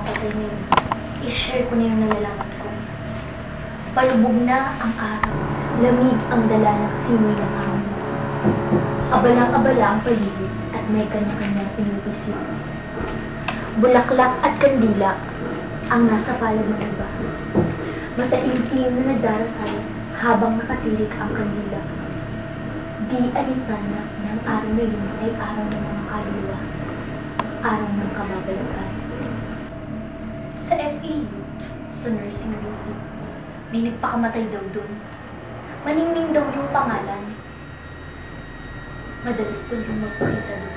tatay ngayon, i-share ko na yung nalalaman ko. Palubog na ang araw, lamig ang dala ng simoy ng hangin. Abalang-abala ang paligid at may kanya-kanyang iniisip. Bulaklak at kandila ang nasa palad ng iba. Mataimtim na nagdarasal habang nakatirik ang kandila. Di alintana ng araw na yun ay araw ng mga kaluluwa, araw ng kababalagan. Sa FEU, sa nursing building, may nagpakamatay daw doon. Maningning daw yung pangalan. Madalas daw yung magpakita doon.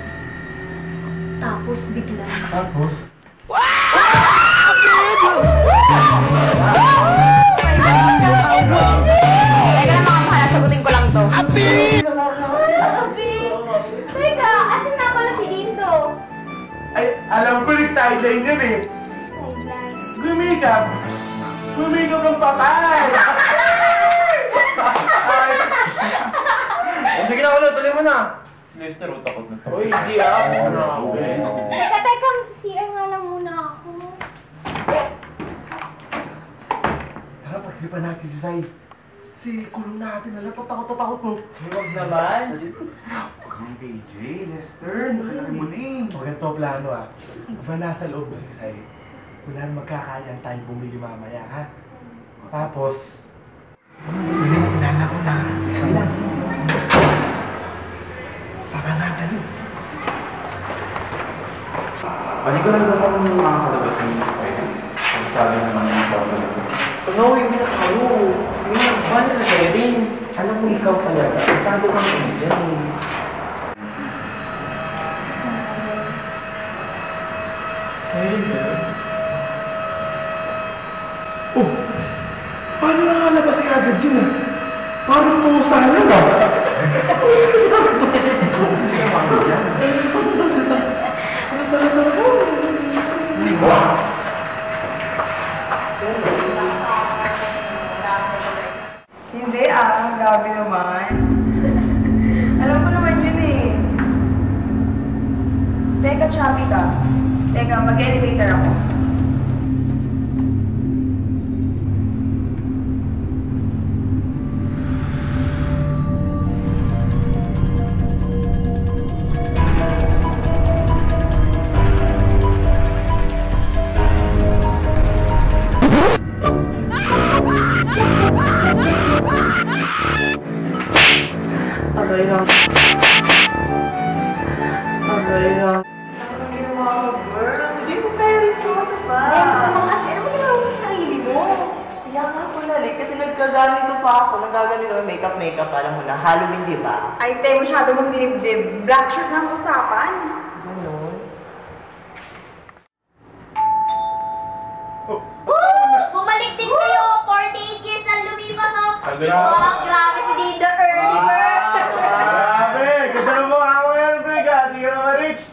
Tapos bigla. Tapos? Teka lang mga mahal, sagutin ko lang to. Abi! Teka, asan na pala si Dindo? Ay, alam ko yung sideline yun eh. Sideline. Gumigap! Gumigap ng patay! O sige na ulit, tuloy mo na. Lester, takot na. Uy, hindi ako. Teka, CR nga lang muna ako. Tara, pagtripan natin si Sai. Si kulong natin, alam, takot mo. Huwag naman. Huwag kang KJ, Lester. Nakalaki mo din. Huwag ganito ang plano ah. Ba nasa loob si Sai? Unahan magkakayaan tayong bumili mamaya ha. Tapos, Sinana ko na. Sinana. Tama na, dali. Balik ko lang naman yung mga kalabas yung side. Ang sabi naman yung photo na ito. Pag-awin mo na tayo. May nagban sa sharing. Alam mo ikaw talaga. Masyado kang dyan eh. Sharing ba yun? Oh! Paano nakalabas si agad yun ah? Parang pumusala ba? Hindi grabe naman. Alam ko naman yun eh. Teka, chubby ka. Teka, mag-elevator ako. Aray na. Aray na. Ano ginawa ko, girl? Sige mo pera ito, diba? Eh, gusto mo kasi, ano mo ginawa mo sa sarili mo? Kaya nga po nalit, kasi nagkaganito pa ako. Nagaganito ng makeup, alam mo na. Halloween, di ba? Ay, te, masyado mong dinibdib. Black shirt na ang usapan. Ganon. Bumalik din kayo! 48 years na lumipas, oh! Sabi na. Wow, grabe si Dindo, early bird! Grabe! Ganda ng mukha mo yan, Briga. Di ka naman rich.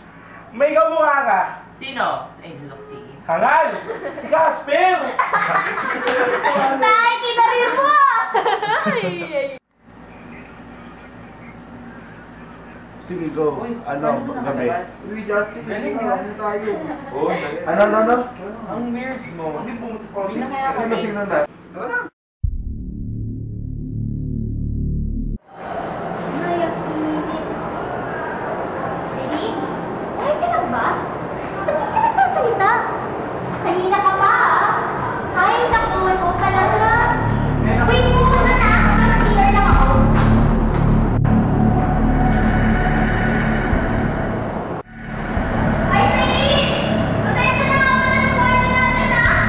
May kamukha ka. Sino? Angel of Sea. Hangal! Si Casper! Nakikita rin mo! Sige, go. Ano, gabi? Uy, Justin, galing ano tayo? Ano? Ang weird mo. Kasi pumunta pa Hindi na kaya Kasi kami. masing na na. Mayak init. Siri? Okay ka lang ba? Ba't di ka nagsasalita? Kanina ka pa, ah. Ay, naku, ikaw talaga. Wait mo muna na. Nag-CR lang ako. Ay, Siri! Pasensya na nga pala ng kwarto natin, ah.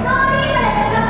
Sorry, talaga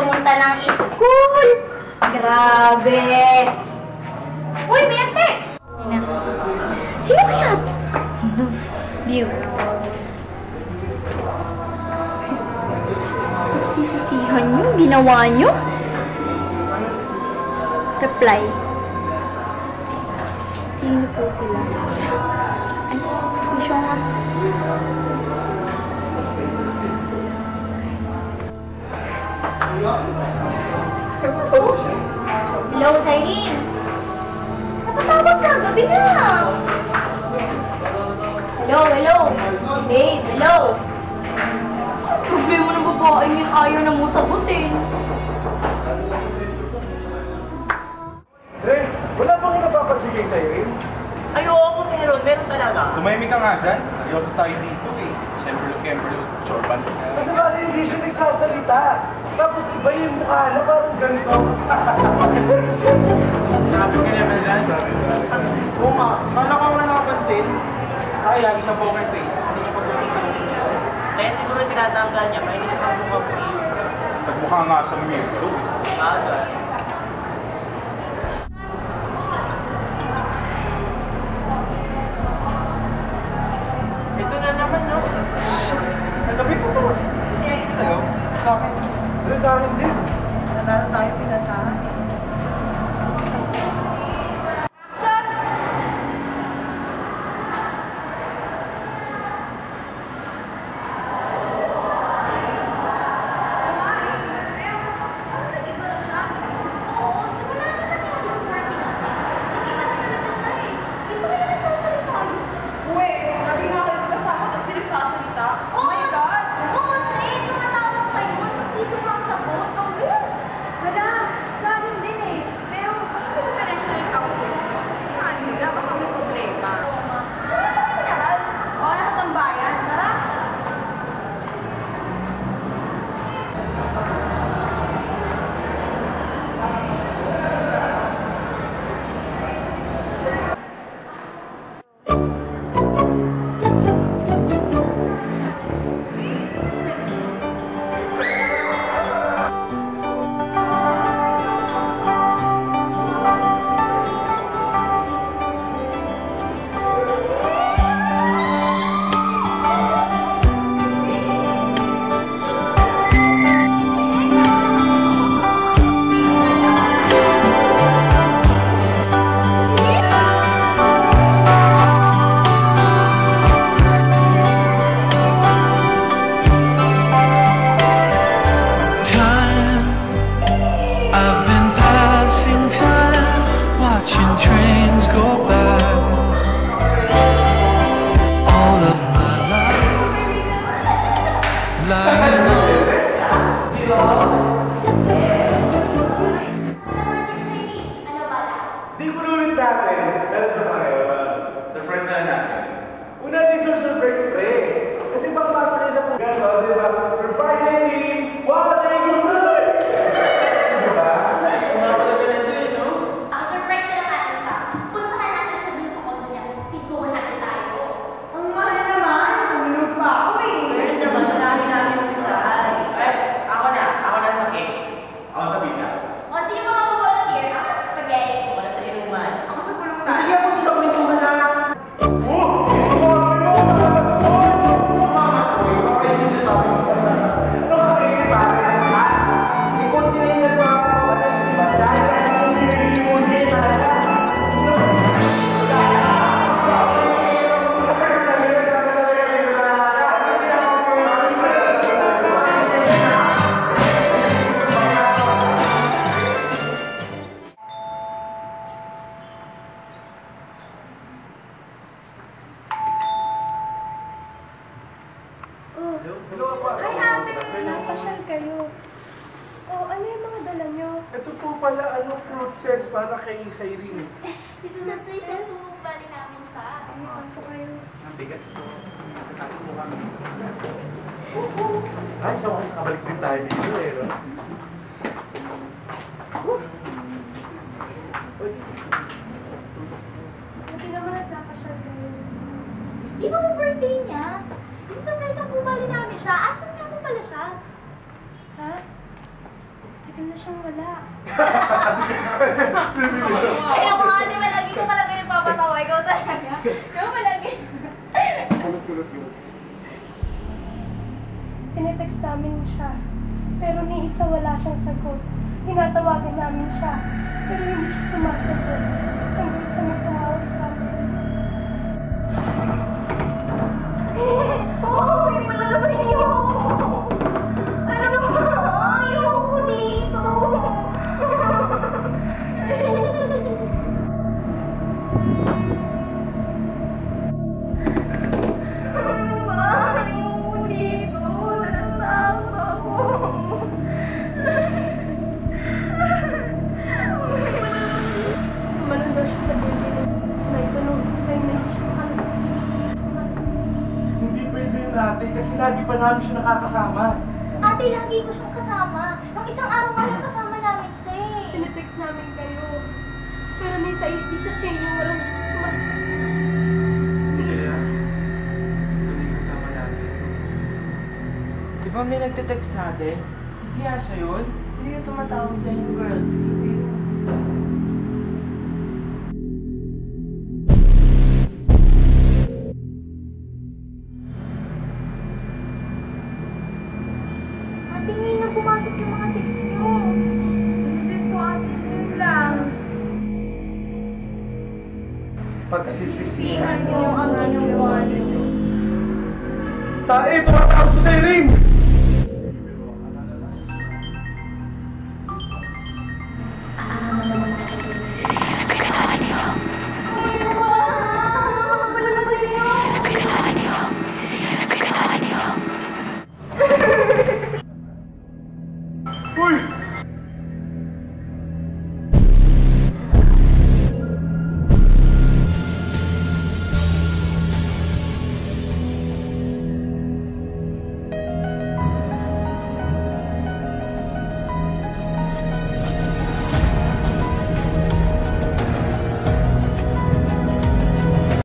pumunta ng school. Grabe. Uy, may nag-text. Sino kaya? Ano? View. Sisisihan nyo? Ginawa nyo? Reply. Sino po sila? Ay, hindi siya nga. Hello, Cyrene. Napatawag ka, gabi na. Hello. Babe, hello. Ang problema ng babaeng yun, ayaw na mo sagutin. Dre, wala bang napapansin kay Cyrene? Ayoko, meron talaga. Tumahimik ka nga dyan. Seryoso tayo dito eh. Siyempre, chorban. Kasi bakit hindi siya nagsasalita? Tapos iba yung mukha na parang ganito. Sabi ka naman lang. Oo nga. Kala ko nga nakapansin. Ay, lagi siyang poker face. Hindi niya pasukin sa kanila. Eh, siguro tinatanggal niya, kaya hindi siya magmukha po yun. Tapos nagmukha nga siyang weirdo. Aga. Ito na naman, no? Nagabi po to. Sa'yo? Sa akin. Dre, sa akin din. Nanalo tayo pinasahan eh. Di ko ulit natin. Pero tsaka ngayon. Surprise na lang natin. Una din sa surprise pre. Kasi bang bata kayo sa mga gano'n, di ba? Surprise ay team! Wow, thank you, good! Di ba? Nakakalaga na ito eh, no? Surprise na lang natin siya. Puntahan natin siya dun sa kondo niya. Tignan natin tayo. Ang mahal naman. Tulog pa ako eh. Pero naman, malahin natin si Sai. Ay, ako na sa cake. Ako sa pizza. O, sino mga mag-volunteer? Ako sa spaghetti. Wala sa inuman. Ako sa pulutan. Sige ako dito sa kwentuhan na. Ay, ate! Napasyal kayo. Oh, ano yung mga dala nyo? Ito po pala, fruit cess para kay Cyrene. Isusurprise na po bali namin siya. Sige, pasok kayo. Ang bigas ko. Sabi mo kami. Ay, sa wakas nakabalik din tayo dito eh, no? Buti naman nagpapasyal kayo. Di ba kung birthday niya? Isusurprise po bali namin siya. Asan nga po pala siya? Ha? Tagal na siyang wala. Kaya mo ate, malagi ko talaga nagpapatawa. Ikaw talaga. Ikaw malagi. Pinetext namin siya. Pero ni isa wala siyang sagot. Tinatawagan namin siya. Pero hindi siya sumasagot. Hanggang sa may tumawag sa amin. Oh, may malalaman niyo! Ano naman? Ayoko dito! Ano ba? Ayoko dito! Natatakot ako! Tumalon daw siya sa building. May tunog. Kaya na siya makalabas. Hindi pwede yun ate kasi lagi pa namin siya nakakasama. Ate, lagi ko siyang kasama. Nung isang araw nga lang kasama namin siya eh. Pinetext namin kayo. Pero may isa sa inyo walang sumasagot. Kaya, hindi kasama natin. Di ba may nagte-text sa atin? Hindi kaya siya yun? Sino yung tumatawag sa inyo, girls? Sino? Ate, ngayon na pumasok yung mga text niyo. Hindi po ate, yun lang. Pagsisisihan Sihan niyo ang ginawa niyo. Tae, tumatawag si Irene!